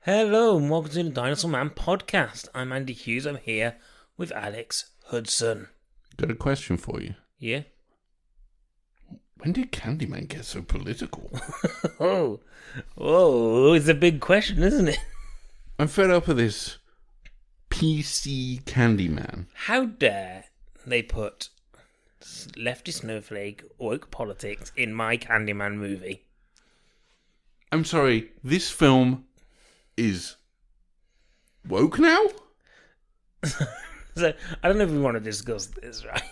Hello and welcome to the Dinosaur Man podcast. I'm Andy Hughes. I'm here with Alex Hudson. Got a question for you. Yeah? When did Candyman get so political? Whoa, it's a big question, isn't it? I'm fed up with this PC Candyman. How dare they put lefty snowflake woke politics in my Candyman movie? I'm sorry, this film is woke now? So, I don't know if we want to discuss this, right?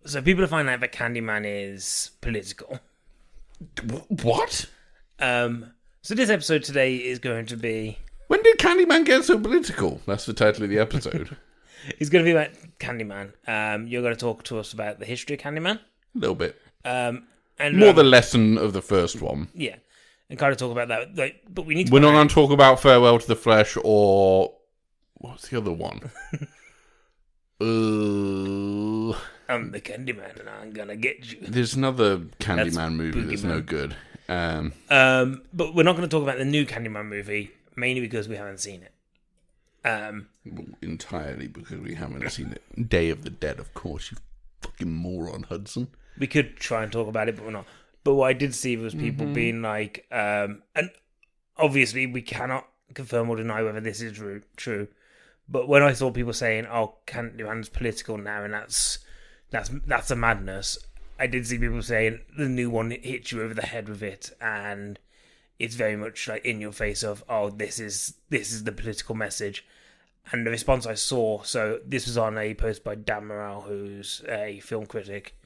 So people find out that Candyman is political. What? So this episode today is going to be... When did Candyman get so political? That's the title of the episode. It's going to be about Candyman. You're going to talk to us about the history of Candyman. A little bit. And More the lesson of the first one. Yeah. And kind of talk about that. But we need to... We're not going to talk about Farewell to the Flesh or... What's the other one? I'm the Candyman and I'm going to get you. There's another Candyman movie that's no good. But we're not going to talk about the new Candyman movie, mainly because we haven't seen it. Entirely because we haven't seen it. Day of the Dead, of course, you fucking moron, Hudson. We could try and talk about it, but we're not. But what I did see was people being like, and obviously we cannot confirm or deny whether this is true. But when I saw people saying, "Oh, Candyman's political now," and that's a madness, I did see people saying the new one hits you over the head with it, and it's very much like in your face of, "Oh, this is the political message." And the response I saw, so this was on a post by Dan Morrell, who's a film critic,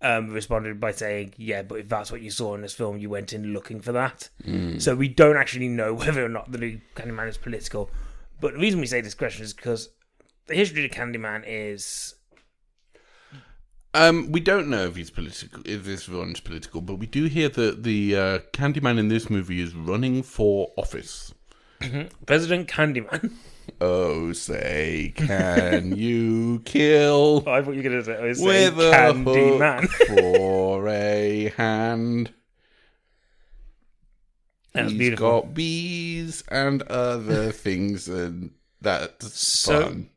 responded by saying, "Yeah, but if that's what you saw in this film, you went in looking for that." So we don't actually know whether or not the new Candyman is political. But the reason we say this question is because the history of Candyman is... we don't know if he's political, if this one's political, but we do hear that the Candyman in this movie is running for office. President Candyman. Oh, say, can you kill I thought you were going to say, with a Candyman hook for a hand? That's He's beautiful. got bees and other things, and that's fun.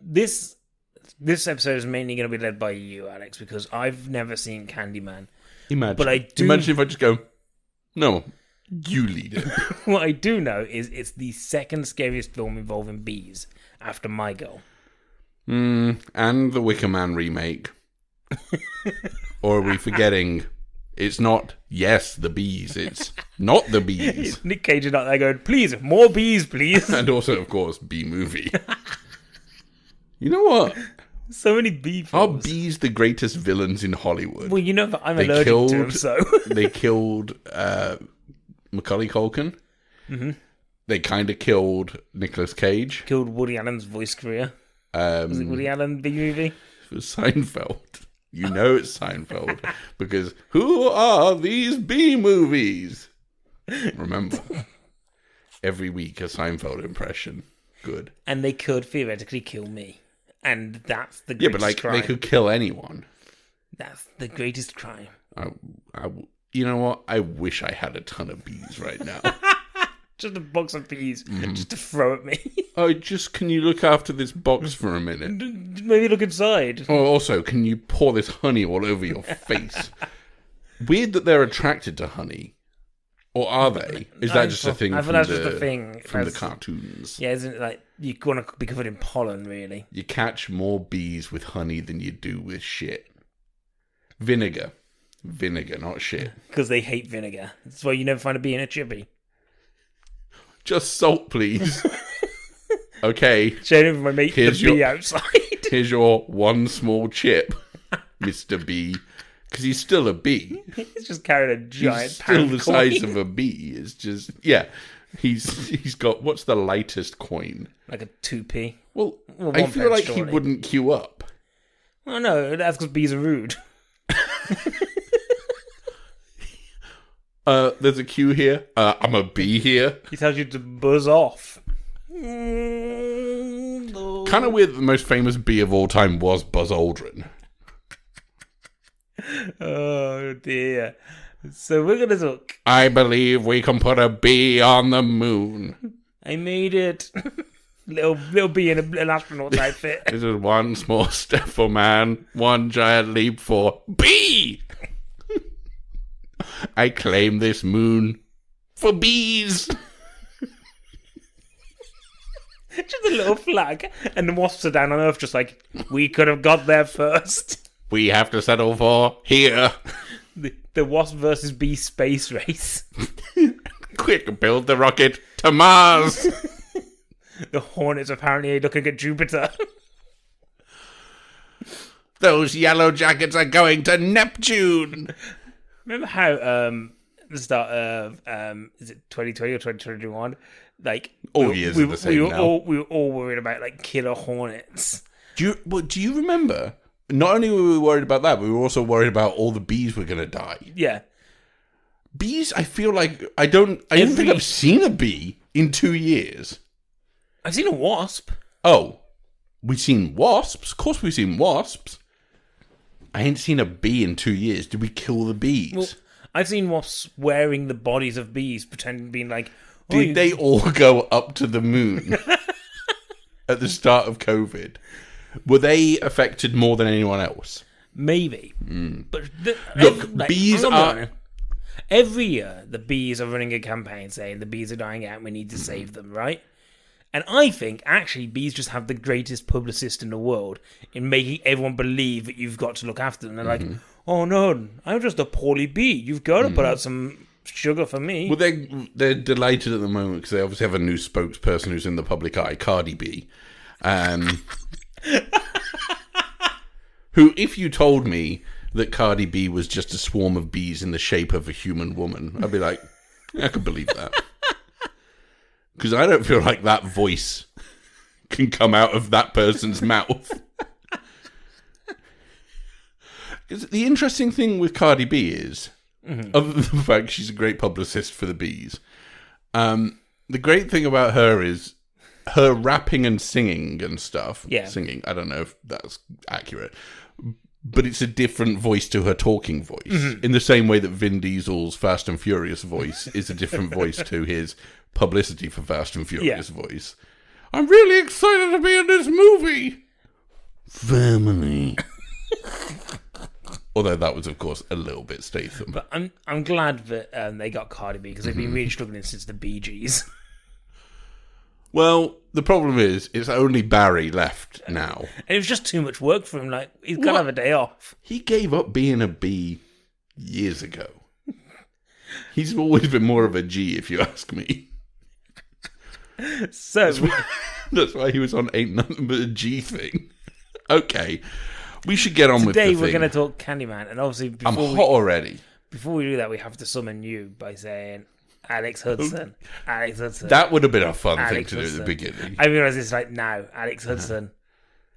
This episode is mainly going to be led by you, Alex, because I've never seen Candyman. Imagine, but I do... imagine if I just go, no, you lead it. What I do know is it's the second scariest film involving bees after My Girl. And the Wicker Man remake. Or are we forgetting? It's not, yes, the bees. It's not the bees. Nick Cage is not there going, "Please, more bees, please." And also, of course, B-movie. You know what? So many bee Are films. bees the greatest villains in Hollywood? Well, you know that I'm allergic to them, so... They killed Macaulay Culkin. Mm-hmm. They kind of killed Nicolas Cage. Killed Woody Allen's voice career. Was it Woody Allen B-movie? It was Seinfeld. You know it's Seinfeld. Because who are these B-movies? Remember. Every week a Seinfeld impression. Good. And they could theoretically kill me. And that's the greatest Yeah, but like crime. they could kill anyone. That's the greatest crime. You know what? I wish I had a ton of bees right now. Just a box of bees, just to throw at me. Can you look after this box for a minute? Maybe look inside. Oh, also, can you pour this honey all over your face? Weird that they're attracted to honey. Or are they? Is that just a thing I thought that's just a thing. From the cartoons? Yeah, isn't it like you want to be covered in pollen, really? You catch more bees with honey than you do with shit. Vinegar. Vinegar, not shit. Because they hate vinegar. That's why you never find a bee in a chippy. Just salt, please. Okay. Sharing with my mate the bee outside. Here's your one small chip, Mr. Bee. Because he's still a bee. He's just carrying a giant He's still the coin. size of a bee. It's just, yeah. He's got, what's the lightest coin? Like a 2p. Well, Well, I one feel pence, like surely. he wouldn't queue up. Oh no, that's because bees are rude. There's a queue here. I'm a bee here. He tells you to buzz off. Kind of weird that the most famous bee of all time was Buzz Aldrin. Oh dear. So we're going to talk. I believe we can put a bee on the moon. I made it. little bee in an astronaut outfit. This is one small step for man, one giant leap for bee. I claim this moon for bees. Just a little flag, and the wasps are down on Earth, just like, we could have got there first. We have to settle for here. The wasp versus bee space race. Quick, build the rocket to Mars. The Hornets apparently are looking at Jupiter. Those yellow jackets are going to Neptune. Remember how the start of is it 2020 or 2021? Like all years are the same now. We were all worried about like killer hornets. Do you remember? Not only were we worried about that, but we were also worried about all the bees were going to die. Yeah, bees. I feel like I don't think I've seen a bee in 2 years. I've seen a wasp. Oh, we've seen wasps. Of course, we've seen wasps. I ain't seen a bee in 2 years. Did we kill the bees? Well, I've seen wasps wearing the bodies of bees, pretending being like. Did they all go up to the moon at the start of COVID? Were they affected more than anyone else? Maybe. But look, bees are. Every year, the bees are running a campaign saying the bees are dying out and we need to save them, right? And I think, actually, bees just have the greatest publicist in the world in making everyone believe that you've got to look after them. They're like, oh, no, I'm just a poorly bee. You've got to put out some sugar for me. Well, they're delighted at the moment because they obviously have a new spokesperson who's in the public eye, Cardi B. Who, if you told me that Cardi B was just a swarm of bees in the shape of a human woman, I'd be like, I could believe that. Because I don't feel like that voice can come out of that person's mouth. The interesting thing with Cardi B is, other than the fact she's a great publicist for the bees, the great thing about her is her rapping and singing and stuff. Yeah. Singing, I don't know if that's accurate. But it's a different voice to her talking voice. In the same way that Vin Diesel's Fast and Furious voice is a different voice to his publicity for Fast and Furious voice. I'm really excited to be in this movie. Family. Although that was, of course, a little bit Statham. But I'm glad that they got Cardi B because they've been really struggling since the Bee Gees. Well, the problem is, it's only Barry left now. And it was just too much work for him. Like, he's got to have a day off. He gave up being a bee years ago. He's always been more of a G, if you ask me. So that's why he was on Ain't Nothing But a G thing. Okay, we should get on with the thing. Today we're going to talk Candyman, and obviously I'm hot already. Before we do that, we have to summon you by saying Alex Hudson. Alex Hudson. That would have been a fun Alex thing to Hudson. do at the beginning. I realise it's like now. Alex Hudson.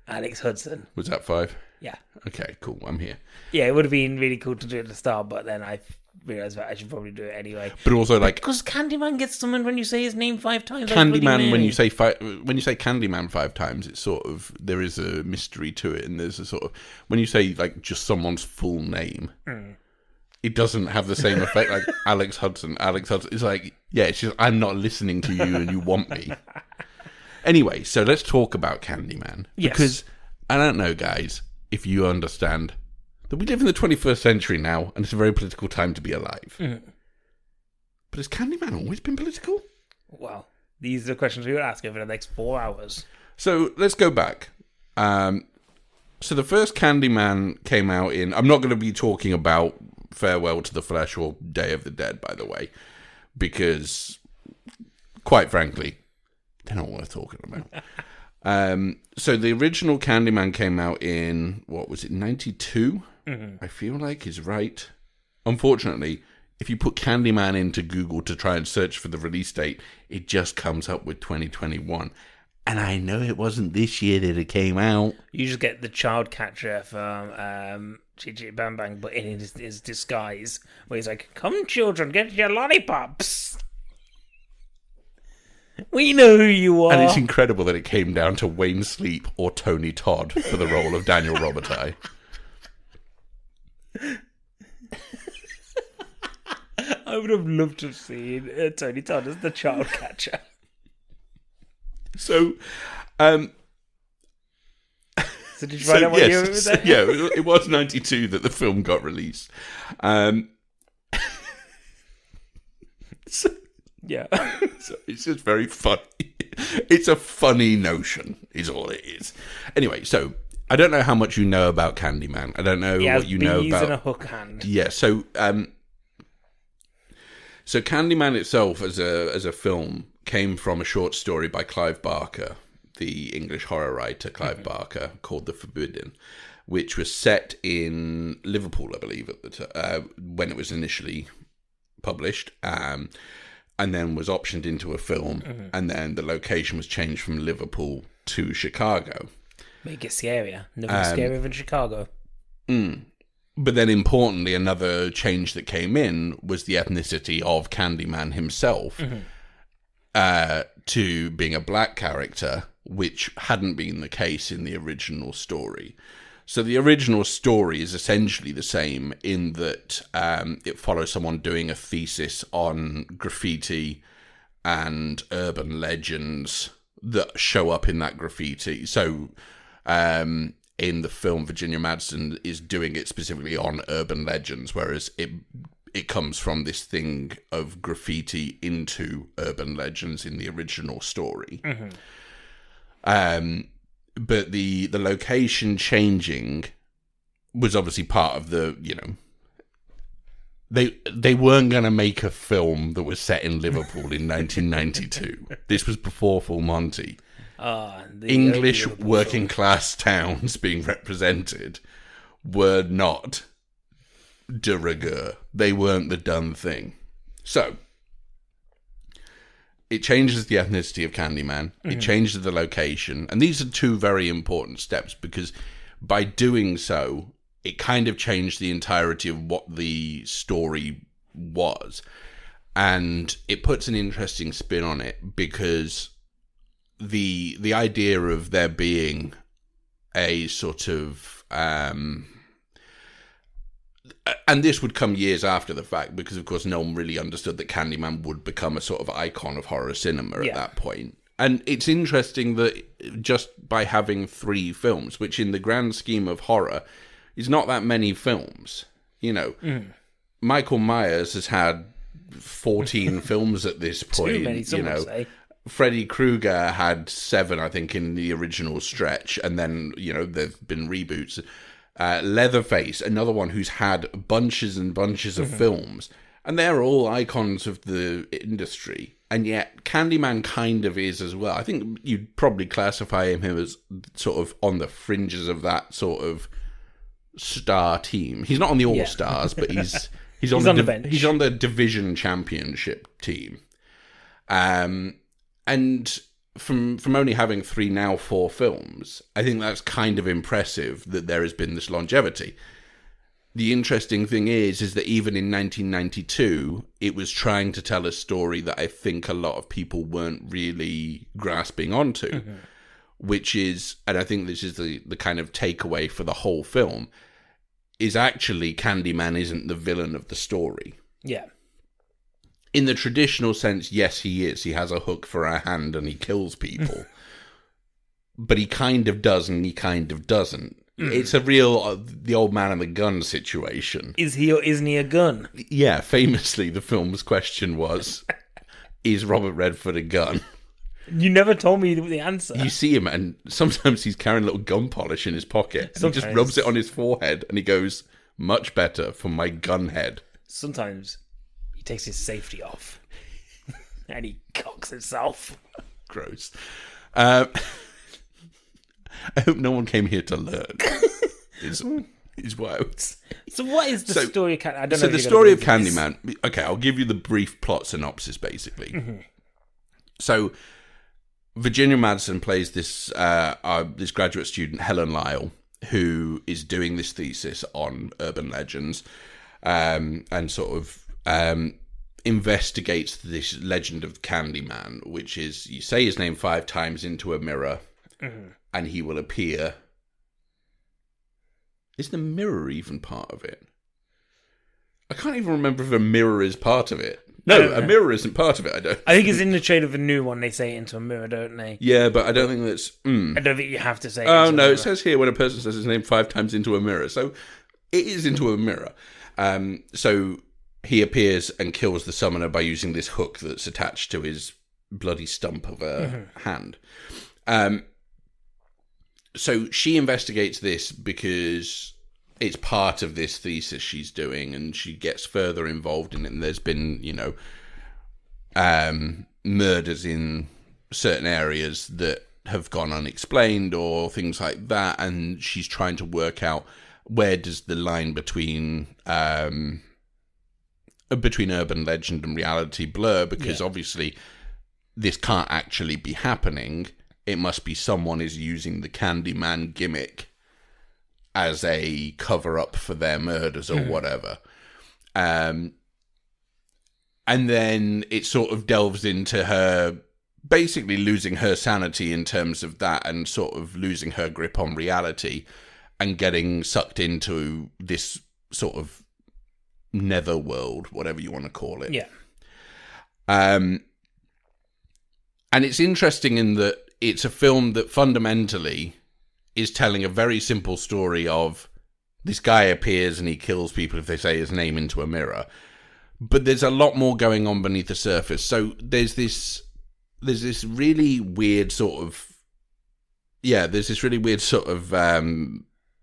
Alex Hudson. Was that 5? Yeah. Okay, cool. I'm here. Yeah, it would have been really cool to do it at the start, but then I realised that I should probably do it anyway. But also, like, because Candyman gets summoned when you say his name 5 times. Candyman, when you say Candyman 5 times, it's sort of, there is a mystery to it, and there's a sort of, when you say like just someone's full name, it doesn't have the same effect. Like Alex Hudson. It's like, yeah, it's just I'm not listening to you, and you want me. Anyway, so let's talk about Candyman. Yes. Because I don't know, guys, if you understand that we live in the 21st century now, and it's a very political time to be alive. But has Candyman always been political? Well, these are the questions we will ask over the next 4 hours. So let's go back. So the first Candyman came out in... I'm not going to be talking about Farewell to the Flesh or Day of the Dead, by the way, because, quite frankly, they're not worth talking about. So the original Candyman came out in, what was it, 92? I feel like is right. Unfortunately, if you put Candyman into Google to try and search for the release date, it just comes up with 2021. And I know it wasn't this year that it came out. You just get the child catcher from Chi Chi Bang Bang, but in his disguise, where he's like, "Come, children, get your lollipops. We know who you are." And it's incredible that it came down to Wayne Sleep or Tony Todd for the role of Daniel Robitaille. I would have loved to have seen Tony Todd as the child catcher. So, So did you find out what year it was there? Yeah, it was 92 that the film got released. Yeah. So it's just very funny. It's a funny notion, is all it is. Anyway, so I don't know how much you know about Candyman. I don't know what you know about. Using a hook hand. Yeah, so Candyman itself as a film came from a short story by Clive Barker, the English horror writer Clive Barker, called The Forbidden, which was set in Liverpool, I believe, at the when it was initially published. And then was optioned into a film, and then the location was changed from Liverpool to Chicago. Make it scarier. Never scarier than Chicago. But then, importantly, another change that came in was the ethnicity of Candyman himself to being a black character, which hadn't been the case in the original story. So the original story is essentially the same in that it follows someone doing a thesis on graffiti and urban legends that show up in that graffiti. So in the film, Virginia Madsen is doing it specifically on urban legends, whereas it comes from this thing of graffiti into urban legends in the original story. But the location changing was obviously part of the, they weren't going to make a film that was set in Liverpool in 1992. This was before Full Monty. English working class towns being represented were not de rigueur. They weren't the done thing. So it changes the ethnicity of Candyman. It changes the location. And these are two very important steps because by doing so, it kind of changed the entirety of what the story was. And it puts an interesting spin on it because the idea of there being a sort of... and this would come years after the fact because, of course, no one really understood that Candyman would become a sort of icon of horror cinema at that point. And it's interesting that just by having 3 films, which in the grand scheme of horror is not that many films, Michael Myers has had 14 films at this point. Too many, some would say. Freddy Krueger had 7, I think, in the original stretch, and then, there've been reboots. Leatherface, another one who's had bunches and bunches of films, and they're all icons of the industry, and yet Candyman kind of is as well. I think you'd probably classify him as sort of on the fringes of that sort of star team. He's not on the All-Stars, but he's on the bench. He's on the division championship team. And from only having 3, now 4 films, I think that's kind of impressive that there has been this longevity. The interesting thing is that even in 1992, it was trying to tell a story that I think a lot of people weren't really grasping onto, which is, and I think this is the kind of takeaway for the whole film, is actually Candyman isn't the villain of the story. Yeah. In the traditional sense, yes, he is. He has a hook for a hand and he kills people. But he kind of does and he kind of doesn't. It's a real the old man and the gun situation. Is he or isn't he a gun? Yeah, famously, the film's question was, is Robert Redford a gun? You never told me the answer. You see him and sometimes he's carrying a little gun polish in his pocket. And he just rubs it on his forehead and he goes, much better for my gun head. Sometimes he takes his safety off and he cocks himself. Gross. I hope no one came here to learn. Is what. So what is the story of Candyman? I don't know. So the story of Candyman. Okay, I'll give you the brief plot synopsis. Basically, so Virginia Madsen plays this this graduate student Helen Lyle, who is doing this thesis on urban legends, and sort of investigates this legend of Candyman, which is you say his name 5 times into a mirror. And he will appear. Is the mirror even part of it? I can't even remember if a mirror is part of it. No, a mirror isn't part of it, I don't. I think it's in the trade of a new one, they say it into a mirror, don't they? Yeah, but I don't think that's... I don't think you have to say it Oh, into no, a mirror. it says here when a person says his name 5 times into a mirror. So it is into a mirror. So he appears and kills the summoner by using this hook that's attached to his bloody stump of a hand. So she investigates this because it's part of this thesis she's doing, and she gets further involved in it. And there's been, murders in certain areas that have gone unexplained or things like that. And she's trying to work out where does the line between urban legend and reality blur, because obviously this can't actually be happening. It must be someone is using the Candyman gimmick as a cover-up for their murders or whatever. And then it sort of delves into her basically losing her sanity in terms of that, and sort of losing her grip on reality and getting sucked into this sort of netherworld, whatever you want to call it. Yeah. And it's interesting in that it's a film that fundamentally is telling a very simple story of this guy appears and he kills people if they say his name into a mirror. But there's a lot more going on beneath the surface. So there's this really weird sort of... Yeah, there's this really weird sort of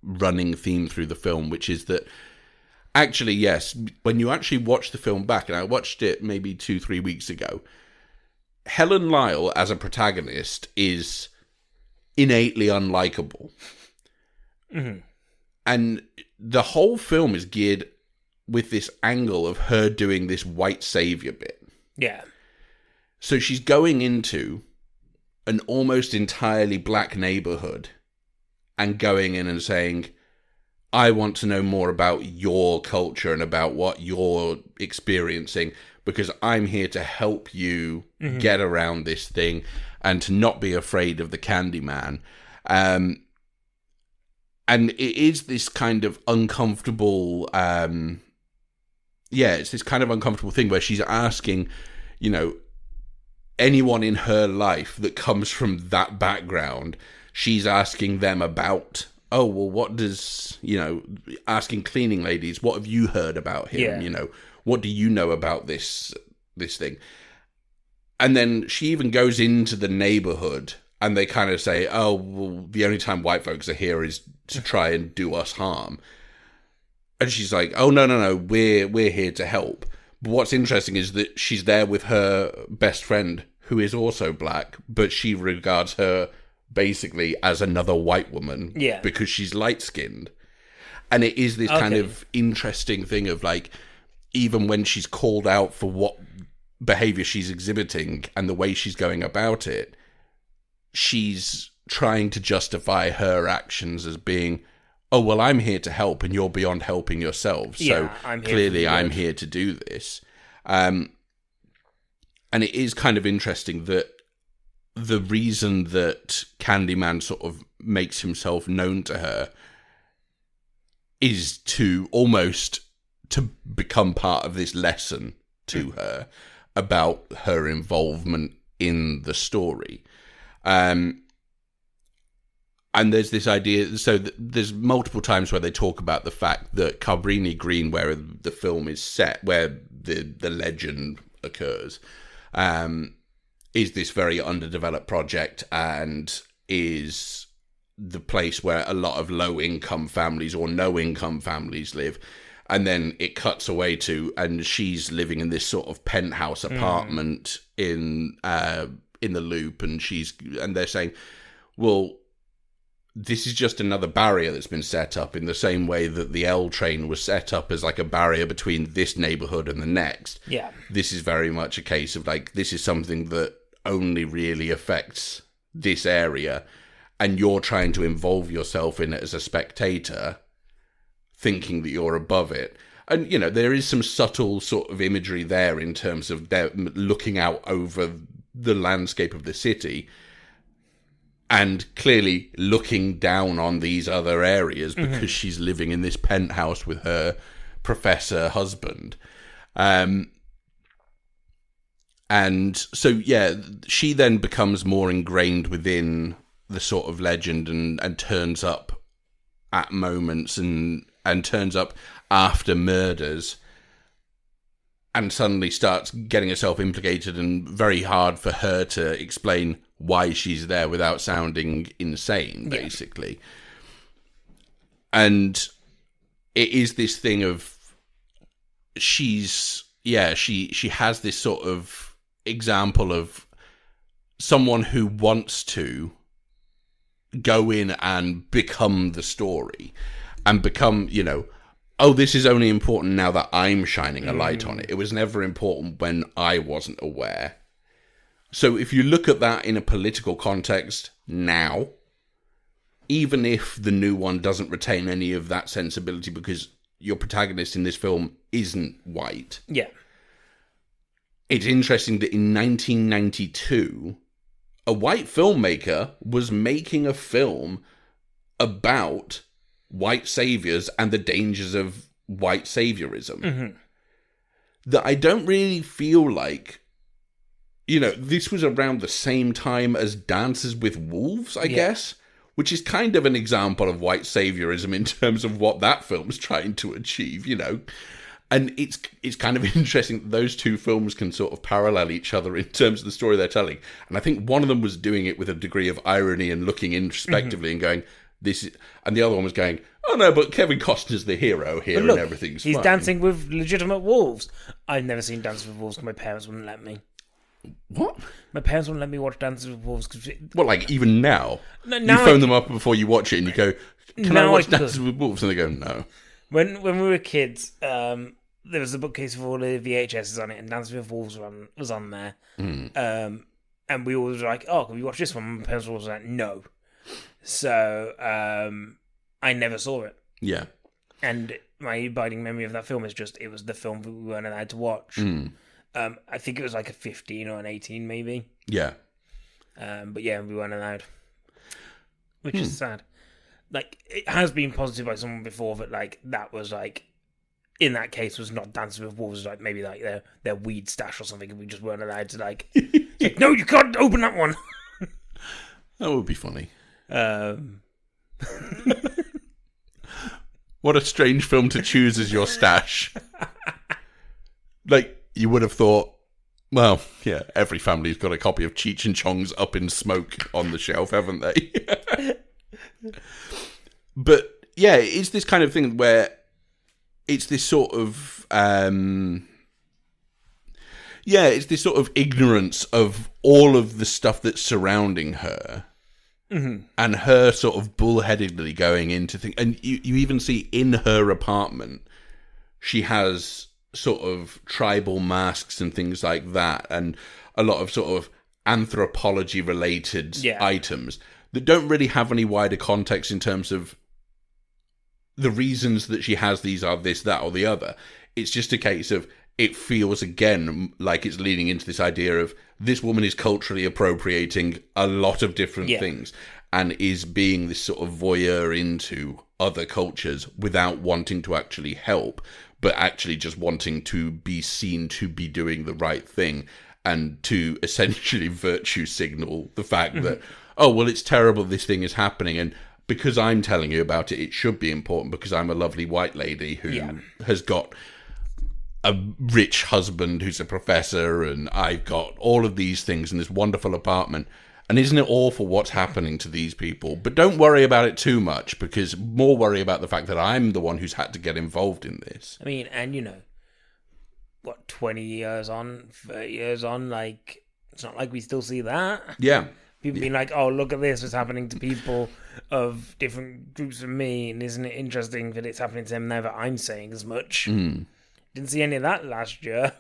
running theme through the film, which is that actually, yes, when you actually watch the film back, and I watched it maybe 2-3 weeks ago, Helen Lyle as a protagonist is innately unlikable. And the whole film is geared with this angle of her doing this white saviour bit. Yeah. So she's going into an almost entirely black neighbourhood and going in and saying, I want to know more about your culture and about what you're experiencing, because I'm here to help you get around this thing and to not be afraid of the Candyman. And it is this kind of uncomfortable... it's this kind of uncomfortable thing where she's asking, anyone in her life that comes from that background, she's asking them about... Oh, well, what does, asking cleaning ladies, what have you heard about him? Yeah. What do you know about this thing? And then she even goes into the neighborhood and they kind of say, oh, well, the only time white folks are here is to try and do us harm. And she's like, oh, no, we're here to help. But what's interesting is that she's there with her best friend, who is also black, but she regards her basically as another white woman because she's light-skinned. And it is this kind of interesting thing of, like, even when she's called out for what behavior she's exhibiting and the way she's going about it, she's trying to justify her actions as being, oh, well, I'm here to help and you're beyond helping yourself. So clearly I'm here to do this. And it is kind of interesting that the reason that Candyman sort of makes himself known to her is to almost to become part of this lesson to her about her involvement in the story. And there's this idea, so there's multiple times where they talk about the fact that Cabrini Green, where the film is set, where the legend occurs, is this very underdeveloped project and is the place where a lot of low-income families or no-income families live. And then it cuts away to, and she's living in this sort of penthouse apartment in the Loop, and they're saying, well, this is just another barrier that's been set up in the same way that the L train was set up as like a barrier between this neighborhood and the next. Yeah. This is very much a case of like, this is something that only really affects this area, and you're trying to involve yourself in it as a spectator, thinking that you're above it. And, there is some subtle sort of imagery there in terms of them looking out over the landscape of the city and clearly looking down on these other areas because she's living in this penthouse with her professor husband. And so, yeah, she then becomes more ingrained within the sort of legend and turns up at moments and turns up after murders and suddenly starts getting herself implicated, and very hard for her to explain why she's there without sounding insane, basically. And it is this thing of she has this sort of example of someone who wants to go in and become the story and become, oh, this is only important now that I'm shining a light on it. It was never important when I wasn't aware. So if you look at that in a political context now, even if the new one doesn't retain any of that sensibility because your protagonist in this film isn't white. Yeah. It's interesting that in 1992, a white filmmaker was making a film about white saviors and the dangers of white saviorism. That I don't really feel like, this was around the same time as Dances with Wolves, I guess, which is kind of an example of white saviorism in terms of what that film's trying to achieve, And it's kind of interesting that those two films can sort of parallel each other in terms of the story they're telling. And I think one of them was doing it with a degree of irony and looking introspectively and going, this is... And the other one was going, oh no, but Kevin Costner's the hero here and everything's fine. He's dancing with legitimate wolves. I've never seen Dances with Wolves because my parents wouldn't let me. What? My parents wouldn't let me watch Dances with Wolves. What, like even now? No, you phone them up before you watch it and you go, can I watch Dances with Wolves? And they go, no. When we were kids... there was a bookcase with all the VHSs on it, and Dances with Wolves was on there. And we always were like, oh, can we watch this one? My parents were always like, no. So I never saw it. Yeah. And my abiding memory of that film is just, it was the film that we weren't allowed to watch. I think it was like a 15 or an 18 maybe. Yeah. But yeah, we weren't allowed. Which is sad. Like, it has been posited by someone before that, like, that was like, in that case, was not Dancing with Wolves, like maybe like their weed stash or something, and we just weren't allowed to like, no, you can't open that one. That would be funny. What a strange film to choose as your stash. Like, you would have thought, well, yeah, every family's got a copy of Cheech and Chong's Up in Smoke on the shelf, haven't they? But yeah, it's this kind of thing where it's this sort of, it's this sort of ignorance of all of the stuff that's surrounding her. And her sort of bullheadedly going into things. And you even see in her apartment, she has sort of tribal masks and things like that. And a lot of sort of anthropology-related items that don't really have any wider context in terms of the reasons that she has these are this, that, or the other. It's just a case of, it feels again like it's leading into this idea of this woman is culturally appropriating a lot of different things and is being this sort of voyeur into other cultures without wanting to actually help, but actually just wanting to be seen to be doing the right thing and to essentially virtue signal the fact that, oh, well, it's terrible this thing is happening, and because I'm telling you about it, it should be important because I'm a lovely white lady who has got a rich husband who's a professor, and I've got all of these things in this wonderful apartment. And isn't it awful what's happening to these people? But don't worry about it too much, because more worry about the fact that I'm the one who's had to get involved in this. I mean, and 20 years on, 30 years on, like, it's not like we still see that. Yeah. People being like, oh, look at this, what's happening to people of different groups from me, and isn't it interesting that it's happening to them now that I'm saying as much? Didn't see any of that last year.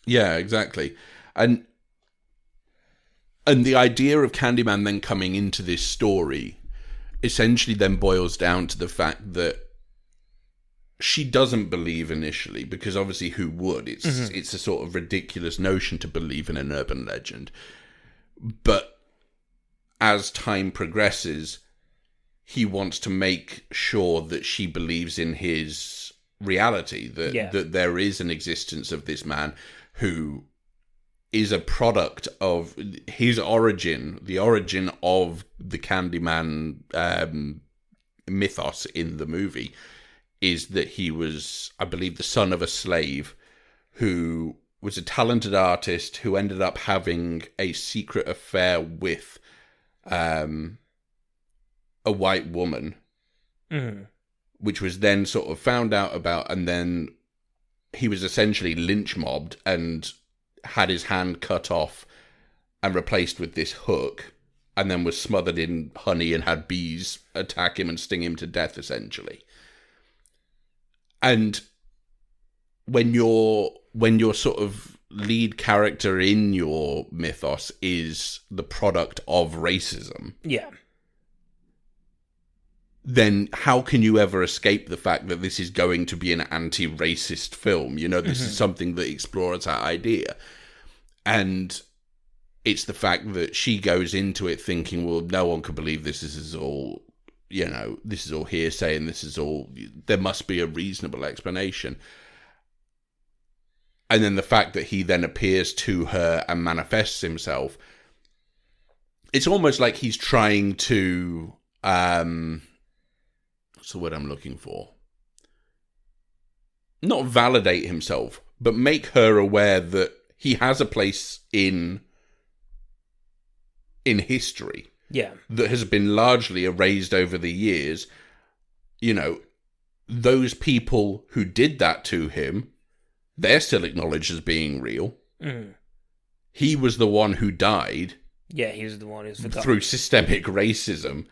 Yeah, exactly. And the idea of Candyman then coming into this story essentially then boils down to the fact that she doesn't believe initially, because obviously who would? It's a sort of ridiculous notion to believe in an urban legend. But as time progresses, he wants to make sure that she believes in his reality, that there is an existence of this man who is a product of his origin, the origin of the Candyman mythos in the movie, is that he was, I believe, the son of a slave who was a talented artist who ended up having a secret affair with a white woman, which was then sort of found out about, and then he was essentially lynch mobbed and had his hand cut off and replaced with this hook, and then was smothered in honey and had bees attack him and sting him to death, essentially. And when your sort of lead character in your mythos is the product of racism, then how can you ever escape the fact that this is going to be an anti-racist film? You know, this is something that explores that idea. And it's the fact that she goes into it thinking, well, no one could believe this is all, you know, this is all hearsay and this is all, there must be a reasonable explanation. And then the fact that he then appears to her and manifests himself, it's almost like he's trying to, what's the word I'm looking for? Not validate himself, but make her aware that he has a place in history. That has been largely erased over the years. You know, those people who did that to him, they're still acknowledged as being real. He was the one who died. He was the one who's forgotten. Through systemic racism.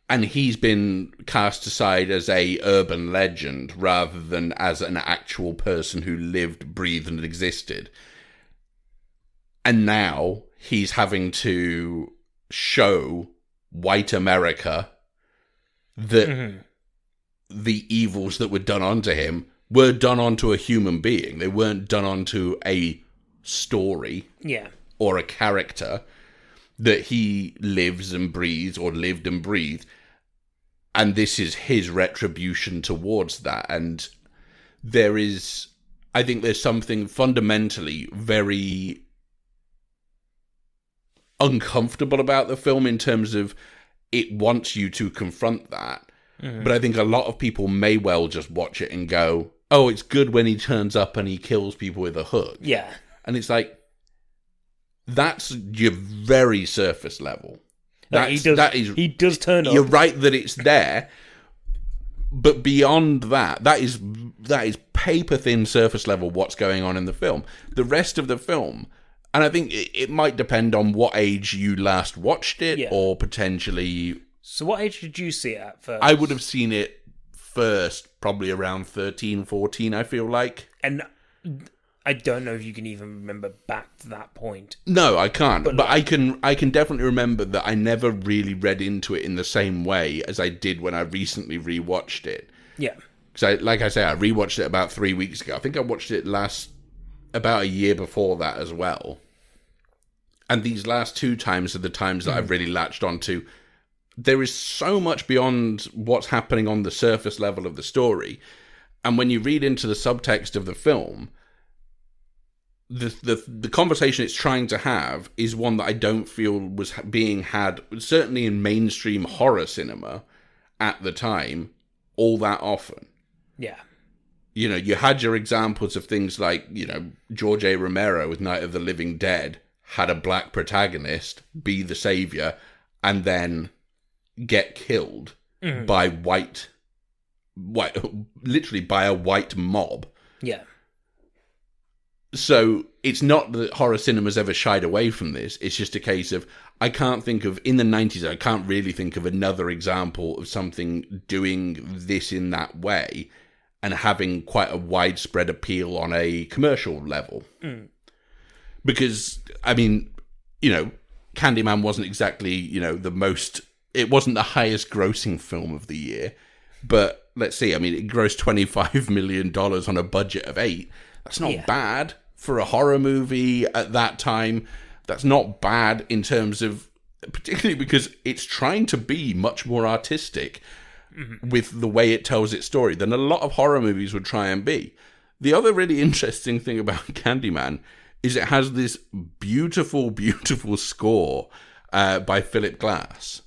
And he's been cast aside as a urban legend rather than as an actual person who lived, breathed, and existed. And now he's having to show white America that the evils that were done onto him were done onto a human being. They weren't done onto a story or a character that he lives and breathes or lived and breathed. And this is his retribution towards that. And there is, I think there's something fundamentally very uncomfortable about the film in terms of it wants you to confront that. But I think a lot of people may well just watch it and go, oh, it's good when he turns up and he kills people with a hook. And it's like, that's your very surface level. He does turn up. You're right that it's there, but beyond that, that is paper thin surface level what's going on in the film. The rest of the film, and I think it might depend on what age you last watched it, or potentially. So what age did you see it at first? I would have seen it first, probably around 13, 14, I feel like. And I don't know if you can even remember back to that point. No, I can't. But I can definitely remember that I never really read into it in the same way as I did when I recently rewatched it. Because, like I say, I rewatched it about 3 weeks ago. I think I watched it about a year before that as well. And these last two times are the times that I've really latched onto. There is so much beyond what's happening on the surface level of the story. And when you read into the subtext of the film, the conversation it's trying to have is one that I don't feel was being had, certainly in mainstream horror cinema at the time, all that often. You know, you had your examples of things like, you know, George A. Romero with Night of the Living Dead had a black protagonist be the saviour and then get killed by literally by a white mob. So it's not that horror cinema's ever shied away from this. It's just a case of, I can't think of, in the 90s, I can't really think of another example of something doing this in that way and having quite a widespread appeal on a commercial level. Because, I mean, you know, Candyman wasn't exactly, you know, it wasn't the highest grossing film of the year. But let's see, I mean, it grossed $25 million on a budget of $8 million. That's not bad for a horror movie at that time. That's not bad in terms of, particularly because it's trying to be much more artistic. with the way it tells its story than a lot of horror movies would try and be. The other really interesting thing about Candyman is it has this beautiful, beautiful score by Philip Glass,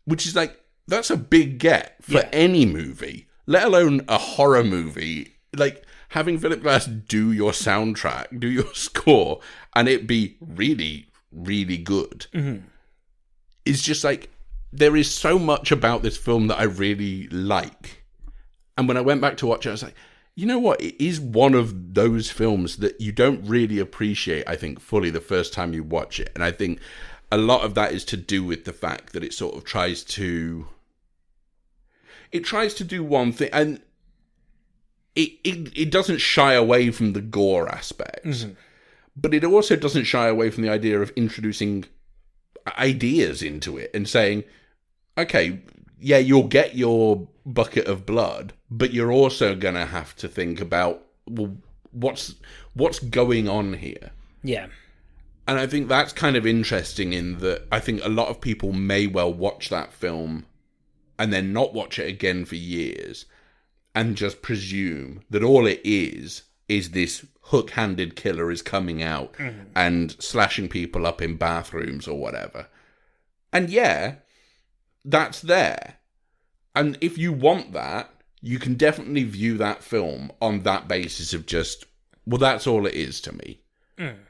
which is like, that's a big get for any movie, let alone a horror movie. Like, having Philip Glass do your soundtrack, do your score, and it be really, really good is just like, there is so much about this film that I really like. And when I went back to watch it, I was like, you know what? It is one of those films that you don't really appreciate, I think, fully the first time you watch it. And I think a lot of that is to do with the fact that it sort of tries to do one thing, and it doesn't shy away from the gore aspects, but it also doesn't shy away from the idea of introducing ideas into it and saying, okay, yeah, you'll get your bucket of blood, but you're also going to have to think about, well, what's going on here? Yeah. And I think that's kind of interesting in that I think a lot of people may well watch that film and then not watch it again for years and just presume that all it is this hook-handed killer is coming out and slashing people up in bathrooms or whatever. And yeah, that's there. And if you want that, you can definitely view that film on that basis of just, well, that's all it is to me.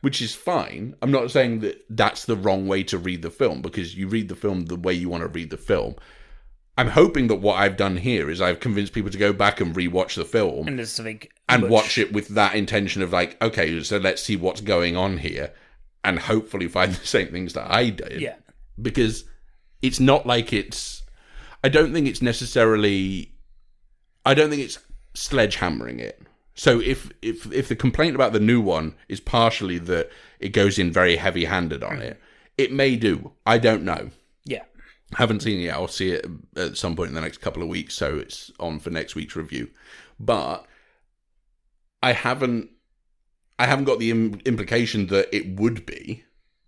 Which is fine. I'm not saying that that's the wrong way to read the film, because you read the film the way you want to read the film. I'm hoping that what I've done here is I've convinced people to go back and rewatch the film and watch it with that intention of like, okay, so let's see what's going on here and hopefully find the same things that I did. Yeah. Because it's not like I don't think it's sledgehammering it. So if the complaint about the new one is partially that it goes in very heavy-handed on it may do. I don't know. Yeah. Haven't seen it yet. I'll see it at some point in the next couple of weeks, so it's on for next week's review. But I haven't got the implication that it would be,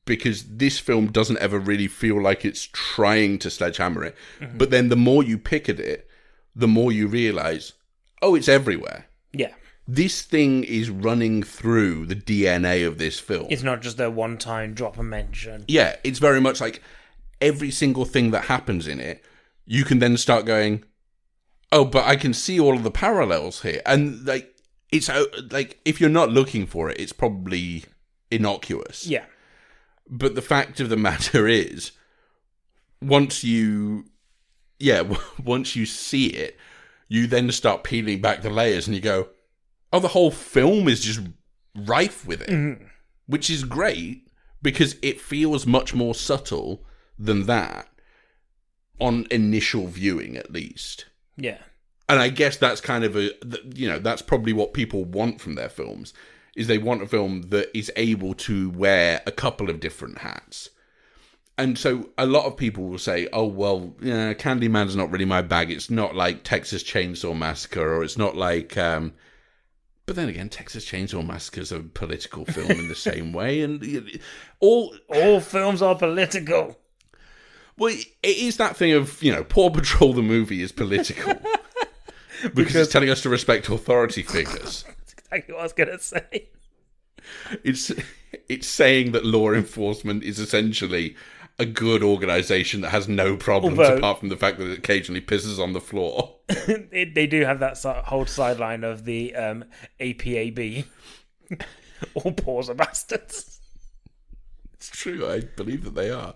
because this film doesn't ever really feel like it's trying to sledgehammer it. But then the more you pick at it, the more you realise, oh, it's everywhere. Yeah. This thing is running through the DNA of this film. It's not just a one-time drop and mention. Yeah, it's very much like every single thing that happens in it, you can then start going, oh, but I can see all of the parallels here. And like, it's like, if you're not looking for it, it's probably innocuous. Yeah. But the fact of the matter is, once you see it, you then start peeling back the layers and you go, oh, the whole film is just rife with it, which is great because it feels much more subtle than that on initial viewing, at least. Yeah. And I guess that's kind of that's probably what people want from their films, is they want a film that is able to wear a couple of different hats. And so a lot of people will say, oh, well, Candyman's not really my bag. It's not like Texas Chainsaw Massacre, or it's not like... But then again, Texas Chainsaw Massacre is a political film in the same way. And all films are political. Well, it is that thing of, Paw Patrol the movie is political. because it's telling us to respect authority figures. That's exactly what I was going to say. It's saying that law enforcement is essentially a good organisation that has no problems, apart from the fact that it occasionally pisses on the floor. They do have that whole sideline of the APAB. All paws are bastards. It's true. I believe that they are.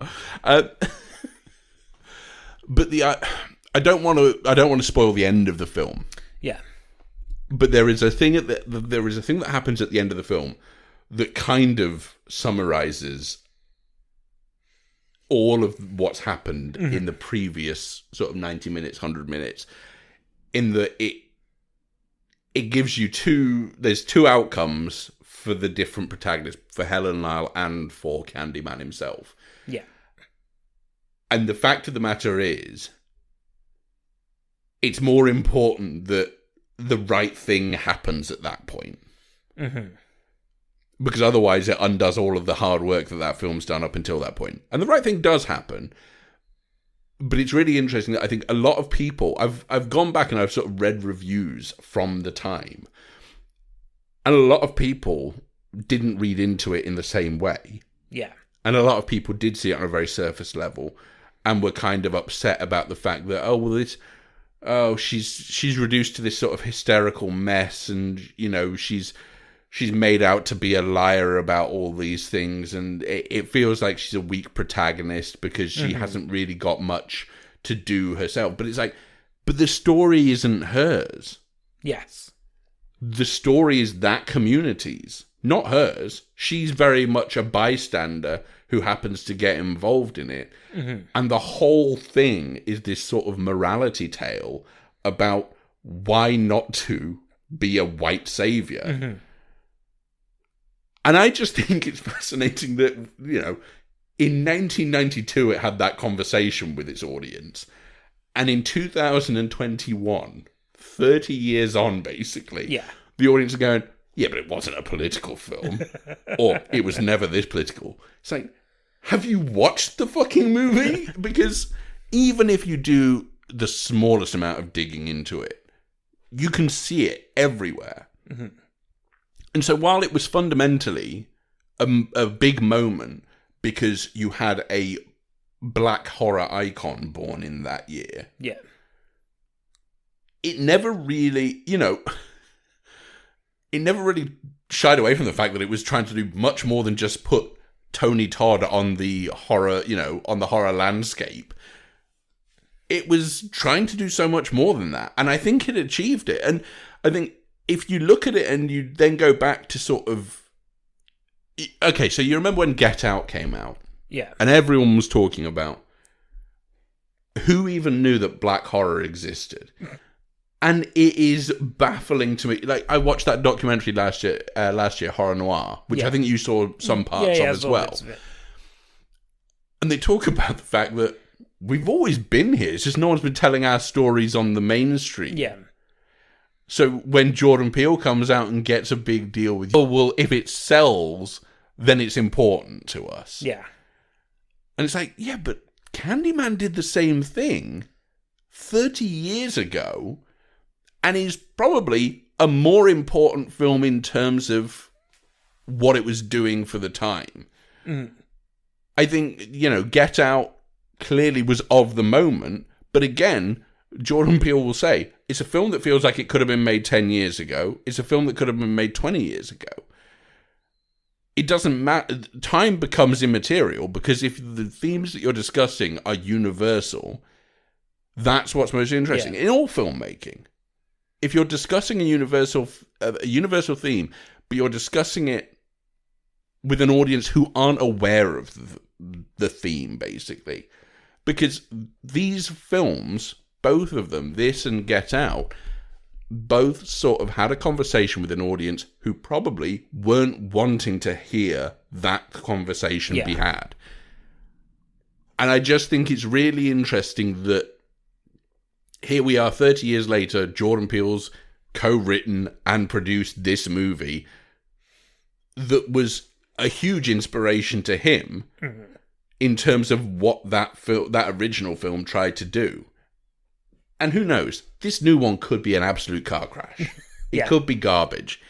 But I don't want to spoil the end of the film. Yeah. But there is a thing that happens at the end of the film that kind of summarizes all of what's happened in the previous sort of 90 minutes, 100 minutes, in that it gives you there's two outcomes for the different protagonists, for Helen Lyle and for Candyman himself. Yeah. And the fact of the matter is, it's more important that the right thing happens at that point. Mm-hmm. Because otherwise it undoes all of the hard work that film's done up until that point. And the right thing does happen. But it's really interesting that I think a lot of people, I've gone back and I've sort of read reviews from the time, and a lot of people didn't read into it in the same way. Yeah. And a lot of people did see it on a very surface level and were kind of upset about the fact that, she's reduced to this sort of hysterical mess, and, you know, she's made out to be a liar about all these things, and it feels like she's a weak protagonist because she hasn't really got much to do herself. But it's like, but the story isn't hers. Yes. The story is that community's, not hers. She's very much a bystander who happens to get involved in it. And the whole thing is this sort of morality tale about why not to be a white saviour. And I just think it's fascinating that, you know, in 1992 it had that conversation with its audience. And in 2021, 30 years on, basically, the audience are going, yeah, but it wasn't a political film. Or it was never this political. It's like, have you watched the fucking movie? Because even if you do the smallest amount of digging into it, you can see it everywhere. And so while it was fundamentally a big moment because you had a black horror icon born in that year, it never really, you know, it never really shied away from the fact that it was trying to do much more than just put Tony Todd on the horror, you know, on the horror landscape. It was trying to do so much more than that. And I think it achieved it. And I think if you look at it and you then go back to sort of... Okay, so you remember when Get Out came out? Yeah. And everyone was talking about who even knew that black horror existed? And it is baffling to me. Like, I watched that documentary last year, Horror Noir, which I think you saw some parts of as well. And they talk about the fact that we've always been here. It's just no one's been telling our stories on the mainstream. Yeah. So when Jordan Peele comes out and gets a big deal with you, well, if it sells, then it's important to us. Yeah. And it's like, yeah, but Candyman did the same thing 30 years ago, and is probably a more important film in terms of what it was doing for the time. I think, you know, Get Out clearly was of the moment, but again, Jordan Peele will say, it's a film that feels like it could have been made 10 years ago. It's a film that could have been made 20 years ago. It doesn't matter. Time becomes immaterial, because if the themes that you're discussing are universal, that's what's most interesting in all filmmaking. If you're discussing a universal theme, but you're discussing it with an audience who aren't aware of the theme, basically. Because these films, both of them, this and Get Out, both sort of had a conversation with an audience who probably weren't wanting to hear that conversation be had. And I just think it's really interesting that here we are 30 years later, Jordan Peele's co-written and produced this movie that was a huge inspiration to him in terms of what that original film tried to do. And who knows, this new one could be an absolute car crash. It could be garbage.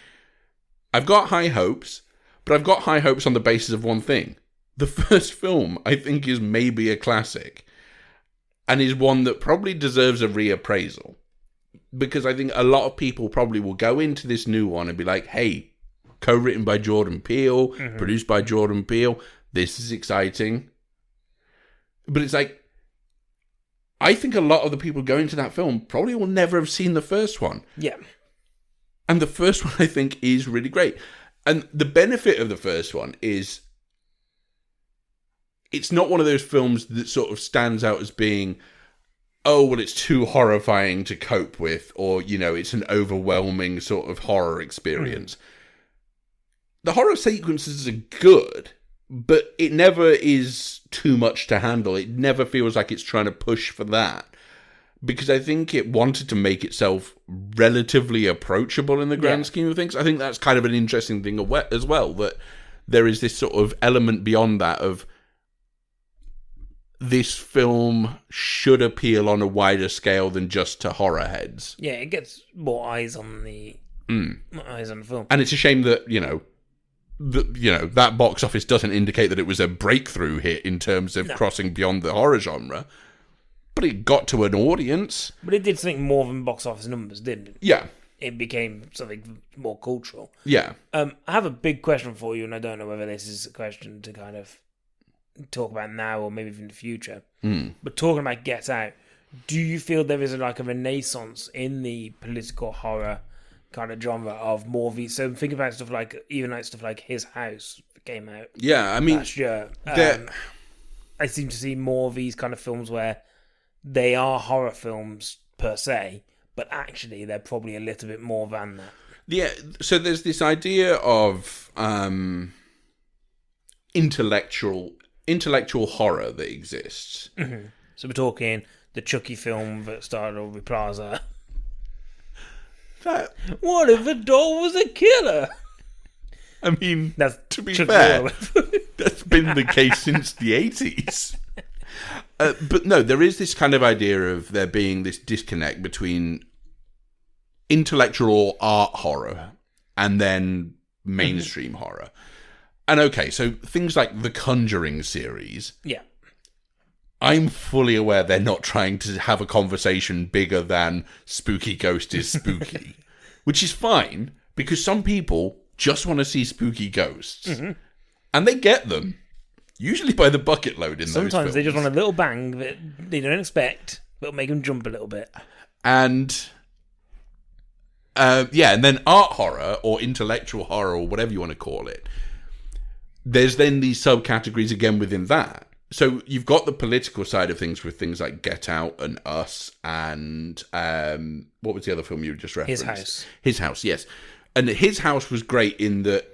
I've got high hopes, but I've got high hopes on the basis of one thing. The first film, I think, is maybe a classic, and is one that probably deserves a reappraisal. Because I think a lot of people probably will go into this new one and be like, hey, co-written by Jordan Peele, produced by Jordan Peele, this is exciting. But it's like, I think a lot of the people going to that film probably will never have seen the first one. Yeah. And the first one, I think, is really great. And the benefit of the first one is it's not one of those films that sort of stands out as being, oh, well, it's too horrifying to cope with, or, you know, it's an overwhelming sort of horror experience. The horror sequences are good, but it never is too much to handle. It never feels like it's trying to push for that. Because I think it wanted to make itself relatively approachable in the grand scheme of things. I think that's kind of an interesting thing as well, that there is this sort of element beyond that of this film should appeal on a wider scale than just to horror heads. Yeah, it gets more eyes on the film. And it's a shame that, that box office doesn't indicate that it was a breakthrough hit in terms of crossing beyond the horror genre. But it got to an audience. But it did something more than box office numbers, didn't it? Yeah. It became something more cultural. Yeah. I have a big question for you, and I don't know whether this is a question to kind of talk about now or maybe in the future. But talking about Get Out, do you feel there is a renaissance in the political horror kind of genre of more of these? So think about stuff like His House came out. Yeah, I mean, last year. I seem to see more of these kind of films where they are horror films per se, but actually they're probably a little bit more than that. Yeah, so there's this idea of intellectual horror that exists. Mm-hmm. So we're talking the Chucky film that started Aubrey Plaza. What if the doll was a killer? I mean, to be Chucky fair, that's been the case since the 80s. But no, there is this kind of idea of there being this disconnect between intellectual art horror and then mainstream horror. And okay, so things like the Conjuring series. Yeah. I'm fully aware they're not trying to have a conversation bigger than spooky ghost is spooky, which is fine because some people just want to see spooky ghosts. Mm-hmm. And they get them. Usually by the bucket load in those films. Sometimes they just want a little bang that they don't expect, but make them jump a little bit. And and then art horror or intellectual horror or whatever you want to call it. There's then these subcategories again within that. So you've got the political side of things with things like Get Out and Us and what was the other film you just referenced? His House. His House, yes. And His House was great in that,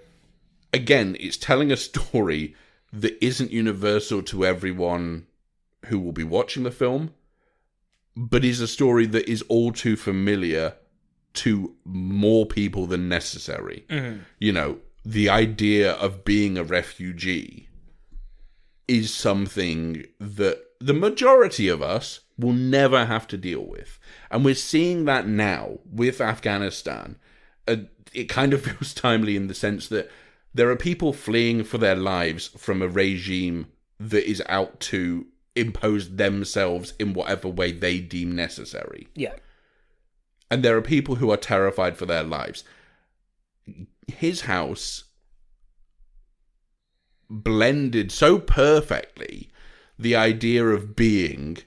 again, it's telling a story that isn't universal to everyone who will be watching the film, but is a story that is all too familiar to more people than necessary. Mm-hmm. The idea of being a refugee is something that the majority of us will never have to deal with. And we're seeing that now with Afghanistan. It kind of feels timely in the sense that there are people fleeing for their lives from a regime that is out to impose themselves in whatever way they deem necessary. Yeah. And there are people who are terrified for their lives. His House blended so perfectly the idea of being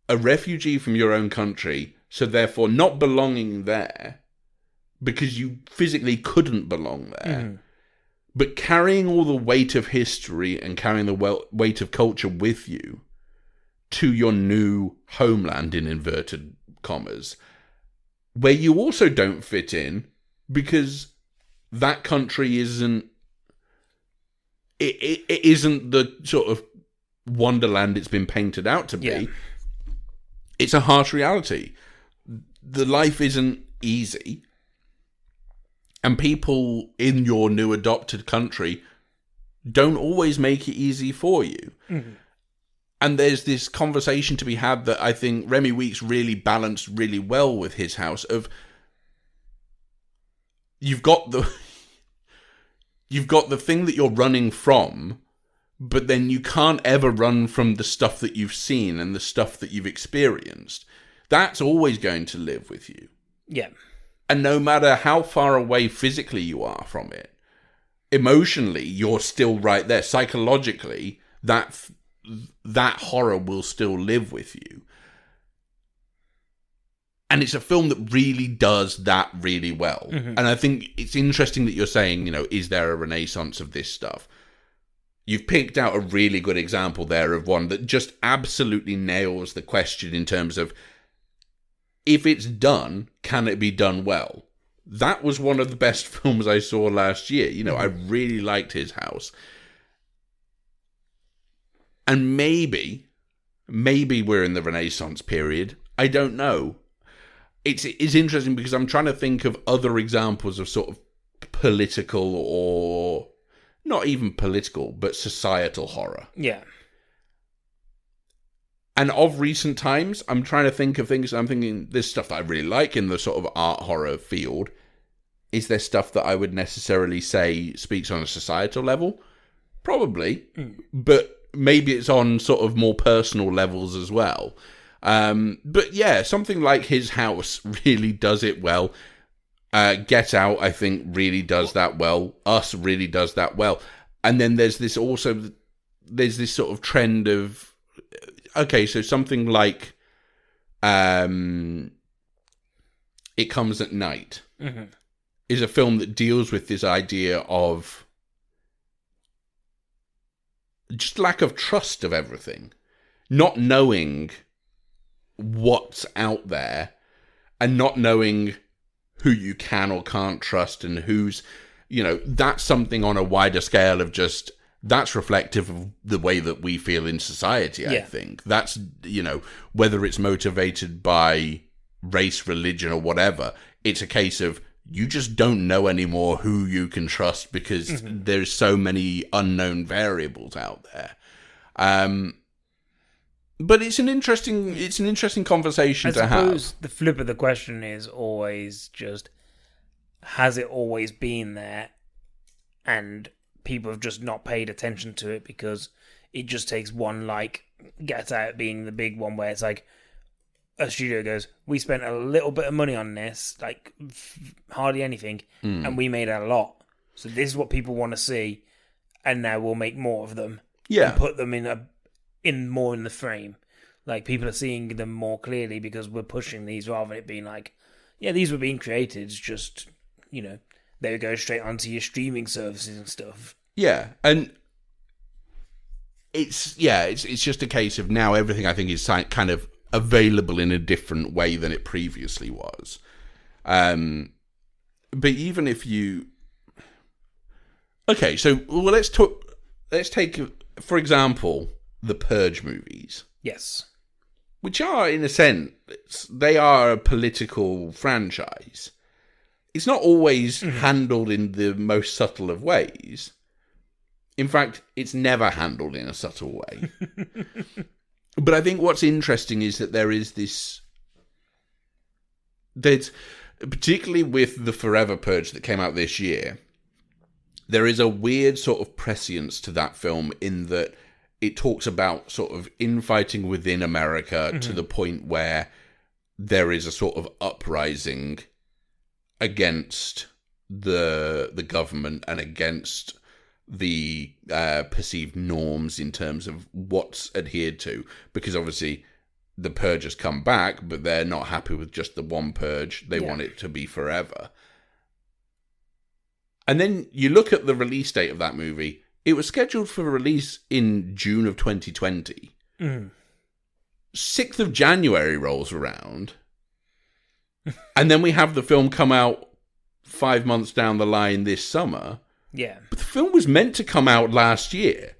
a refugee from your own country, so therefore not belonging there because you physically couldn't belong there, but carrying all the weight of history and carrying the weight of culture with you to your new homeland, in inverted commas, where you also don't fit in because that country isn't it isn't the sort of wonderland it's been painted out to be. Yeah. It's a harsh reality. The life isn't easy. And people in your new adopted country don't always make it easy for you. Mm-hmm. And there's this conversation to be had that I think Remy Weeks really balanced really well with His House of you've got the thing that you're running from, but then you can't ever run from the stuff that you've seen and the stuff that you've experienced. That's always going to live with you. Yeah. And no matter how far away physically you are from it, emotionally, you're still right there. Psychologically, that horror will still live with you. And it's a film that really does that really well. Mm-hmm. And I think it's interesting that you're saying, is there a renaissance of this stuff? You've picked out a really good example there of one that just absolutely nails the question in terms of, if it's done, can it be done well? That was one of the best films I saw last year. I really liked His House. And maybe we're in the Renaissance period. I don't know. It's interesting because I'm trying to think of other examples of sort of political, or not even political, but societal horror. Yeah. And of recent times, I'm trying to think of things. I'm thinking there's stuff that I really like in the sort of art horror field. Is there stuff that I would necessarily say speaks on a societal level? Probably. But maybe it's on sort of more personal levels as well. But yeah, something like His House really does it well. Get Out, I think, really does that well. Us really does that well. And then there's this sort of trend of, okay, so something like It Comes at Night is a film that deals with this idea of just lack of trust of everything, not knowing what's out there and not knowing who you can or can't trust and who's, that's something on a wider scale of just, that's reflective of the way that we feel in society, I think. That's, whether it's motivated by race, religion, or whatever, it's a case of you just don't know anymore who you can trust because there's so many unknown variables out there. But it's an interesting conversation to have. I suppose the flip of the question is always just, has it always been there? And people have just not paid attention to it because it just takes one, like, Get Out being the big one where it's like, a studio goes, we spent a little bit of money on this, like, hardly anything, and we made a lot. So this is what people want to see, and now we'll make more of them. Yeah. And put them in more in the frame. Like, people are seeing them more clearly because we're pushing these rather than it being like, yeah, these were being created, it's just, they would go straight onto your streaming services and stuff. Yeah, and it's just a case of now everything I think is kind of available in a different way than it previously was. But even if you... Okay, so let's take, for example, the Purge movies. Yes. Which are, in a sense, they are a political franchise. It's not always handled in the most subtle of ways. In fact, it's never handled in a subtle way. But I think what's interesting is that there is this... particularly with the Forever Purge that came out this year, there is a weird sort of prescience to that film in that it talks about sort of infighting within America to the point where there is a sort of uprising against the government and against the perceived norms in terms of what's adhered to, because obviously the purge has come back, but they're not happy with just the one purge. They want it to be forever. And then you look at the release date of that movie. It was scheduled for release in June of 2020. 6th of January rolls around. And then we have the film come out 5 months down the line this summer. Yeah. But the film was meant to come out last year.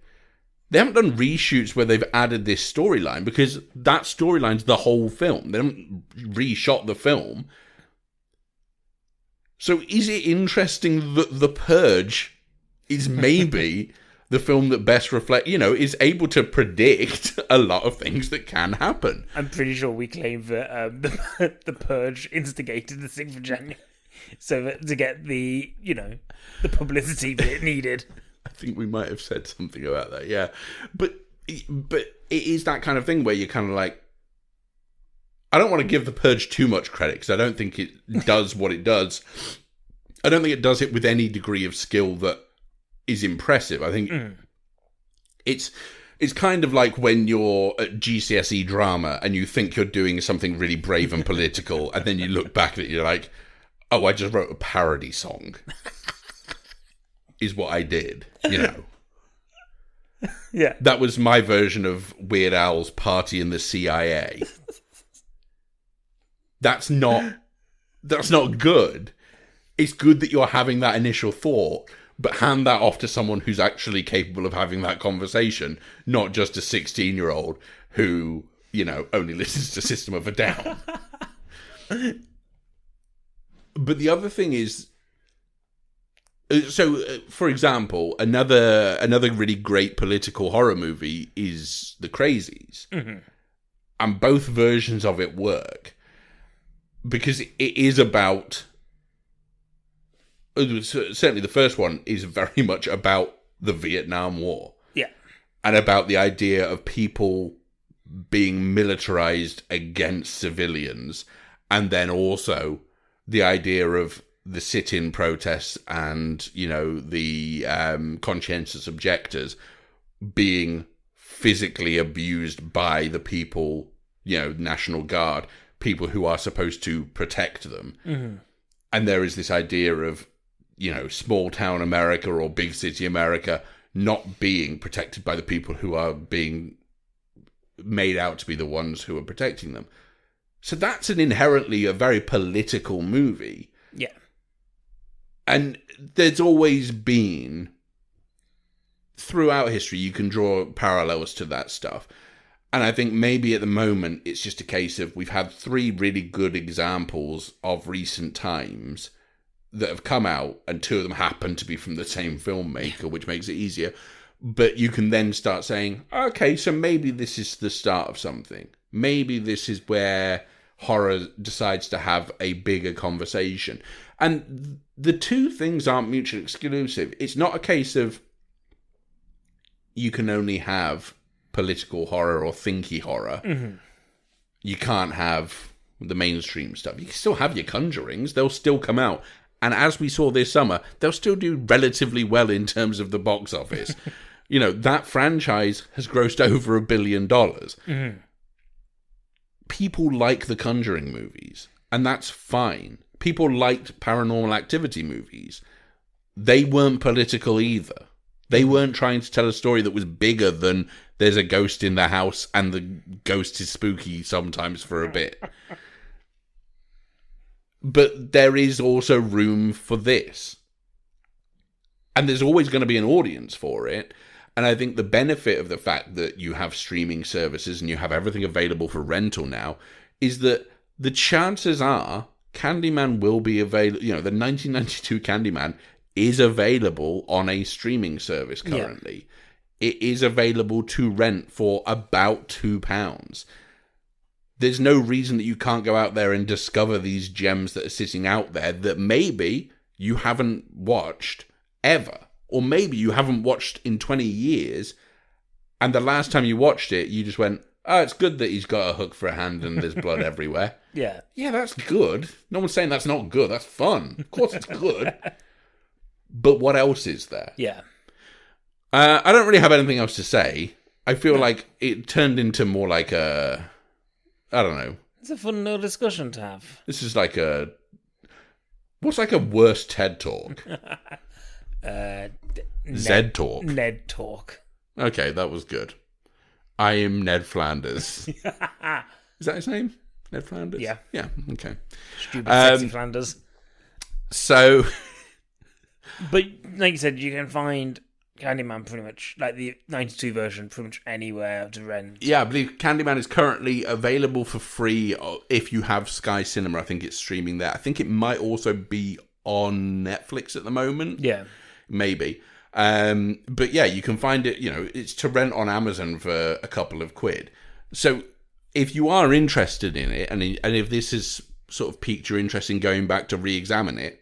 They haven't done reshoots where they've added this storyline because that storyline's the whole film. They haven't reshot the film. So is it interesting that The Purge is maybe the film that best reflects, is able to predict a lot of things that can happen? I'm pretty sure we claim that the Purge instigated the 6th of January. So that to get the, the publicity that it needed. I think we might have said something about that, yeah. But it is that kind of thing where you're kind of like, I don't want to give The Purge too much credit because I don't think it does what it does. I don't think it does it with any degree of skill that is impressive. I think it's kind of like when you're at GCSE drama and you think you're doing something really brave and political, and then you look back at it, you're like, oh, I just wrote a parody song. Is what I did, Yeah. That was my version of Weird Al's Party in the CIA. That's not good. It's good that you're having that initial thought, but hand that off to someone who's actually capable of having that conversation, not just a 16-year-old who, only listens to System of a Down. But the other thing is, for example, another really great political horror movie is The Crazies. And both versions of it work. Because it is about... Certainly the first one is very much about the Vietnam War. Yeah. And about the idea of people being militarized against civilians. And then also the idea of the sit-in protests and, you know, the conscientious objectors being physically abused by the people, you know, National Guard, people who are supposed to protect them. Mm-hmm. And there is this idea of, you know, small town America or big city America not being protected by the people who are being made out to be the ones who are protecting them. So that's inherently a very political movie. Yeah. And there's always been, throughout history, you can draw parallels to that stuff. And I think maybe at the moment, it's just a case of we've had 3 really good examples of recent times that have come out, and 2 of them happen to be from the same filmmaker, which makes it easier. But you can then start saying, okay, so maybe this is the start of something. Maybe this is where horror decides to have a bigger conversation. And the 2 things aren't mutually exclusive. It's not a case of you can only have political horror or thinky horror. Mm-hmm. You can't have the mainstream stuff. You can still have your Conjurings. They'll still come out. And as we saw this summer, they'll still do relatively well in terms of the box office. You know, that franchise has grossed over $1 billion. Mm-hmm. People like the Conjuring movies, and that's fine. People liked Paranormal Activity movies. They weren't political either. They weren't trying to tell a story that was bigger than there's a ghost in the house and the ghost is spooky sometimes for a bit. But there is also room for this. And there's always going to be an audience for it. And I think the benefit of the fact that you have streaming services and you have everything available for rental now is that the chances are Candyman will be available. You know, the 1992 Candyman is available on a streaming service currently. Yeah. It is available to rent for about £2. There's no reason that you can't go out there and discover these gems that are sitting out there that maybe you haven't watched ever. Or maybe you haven't watched in 20 years, and the last time you watched it, you just went, oh, it's good that he's got a hook for a hand and there's blood everywhere. Yeah. Yeah, that's good. No one's saying that's not good. That's fun. Of course it's good. But what else is there? Yeah. I don't really have anything else to say. I feel like it turned into more like a... I don't know. It's a fun little discussion to have. This is like a... What's like a worse TED Talk? Zed Talk. Ned Talk. Okay, that was good. I am Ned Flanders. Is that his name? Ned Flanders? Yeah. Yeah, okay. Stupid, sexy Flanders. So... But, like you said, you can find Candyman pretty much, like the 92 version, pretty much anywhere to rent. Yeah, I believe Candyman is currently available for free if you have Sky Cinema. I think it's streaming there. I think it might also be on Netflix at the moment. Yeah. Maybe. But yeah, you can find it, you know, it's to rent on Amazon for a couple of quid. So if you are interested in it, and if this has sort of piqued your interest in going back to re-examine it,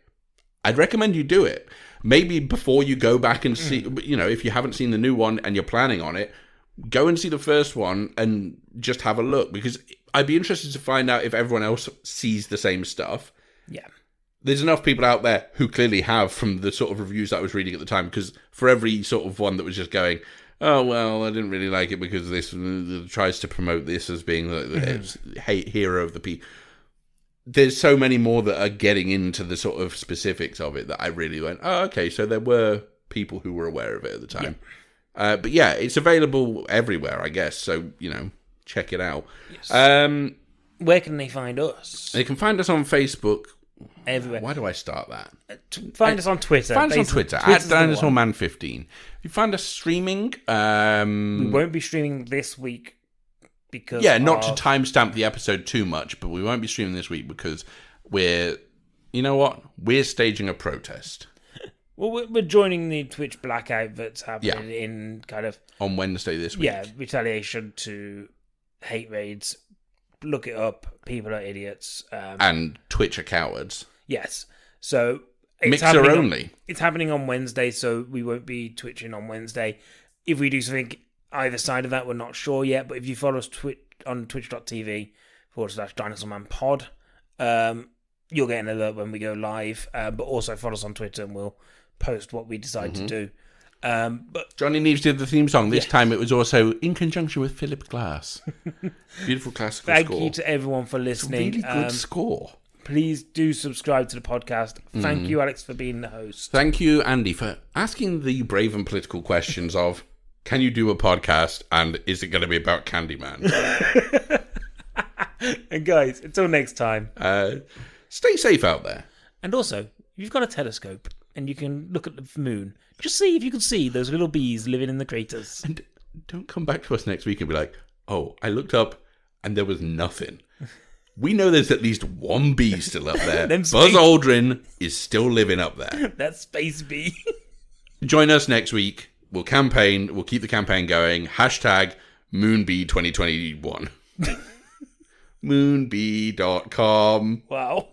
I'd recommend you do it. Maybe before you go back and see, you know, if you haven't seen the new one and you're planning on it, go and see the first one and just have a look. Because I'd be interested to find out if everyone else sees the same stuff. Yeah. There's enough people out there who clearly have, from the sort of reviews that I was reading at the time, because for every sort of one that was just going, oh, well, I didn't really like it because this tries to promote this as being the hero of the people. There's so many more that are getting into the sort of specifics of it that I really went, oh, okay, so there were people who were aware of it at the time. Yeah. But yeah, it's available everywhere, I guess. So, you know, check it out. Yes. Where can they find us? They can find us on Facebook. Everywhere. Why do I start that? Find us on Twitter. Find us on Twitter, at DinosaurMan15. If you find us streaming... we won't be streaming this week. Because not to timestamp the episode too much, but we won't be streaming this week because we're staging a protest. Well, we're joining the Twitch blackout that's happening in kind of... On Wednesday this week. Yeah, retaliation to hate raids look it up. People are idiots. And Twitch are cowards. Yes. So it's Mixer only. It's happening on Wednesday, so we won't be twitching on Wednesday. If we do something either side of that, we're not sure yet. But if you follow us on twitch.tv/DinosaurManPod, you'll get an alert when we go live. But also follow us on Twitter and we'll post what we decide to do. But Johnny Neves did the theme song. This time it was also in conjunction with Philip Glass. Beautiful classical score. Thank you to everyone for listening. It's a really good score. Please do subscribe to the podcast. Thank you, Alex, for being the host. Thank you, Andy, for asking the brave and political questions of, can you do a podcast and is it going to be about Candyman? And guys, until next time. Stay safe out there. And also, you've got a telescope and you can look at the moon. Just see if you can see those little bees living in the craters. And don't come back to us next week and be like, oh, I looked up and there was nothing. We know there's at least one bee still up there. Buzz Aldrin is still living up there. That space bee. Join us next week. We'll campaign. We'll keep the campaign going. Hashtag MoonBee2021. Moonbee.com. Wow.